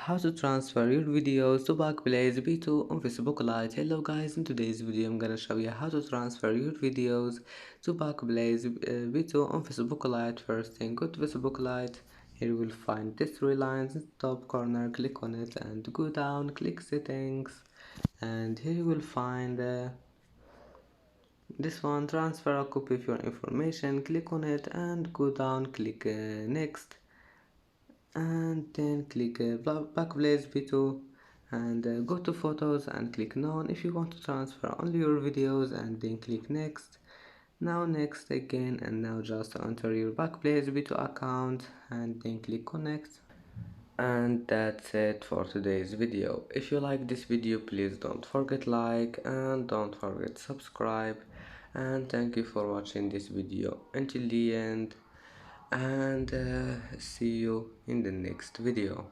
How to transfer your videos to Backblaze V2 on Facebook Lite. Hello guys, in today's video I'm gonna show you how to transfer your videos to Backblaze V2 on Facebook Lite. First thing, go to Facebook Lite. Here you will find these three lines in the top corner. Click on it and go down, click settings, and here you will find this one, transfer a copy of your information. Click on it and go down, click next, and then click Backblaze V2 and go to photos and click none if you want to transfer only your videos, and then click next. Now next again, and now just enter your Backblaze V2 account and then click connect. And that's it for today's video. If you like this video, please don't forget like and don't forget subscribe, and thank you for watching this video until the end, and see you in the next video.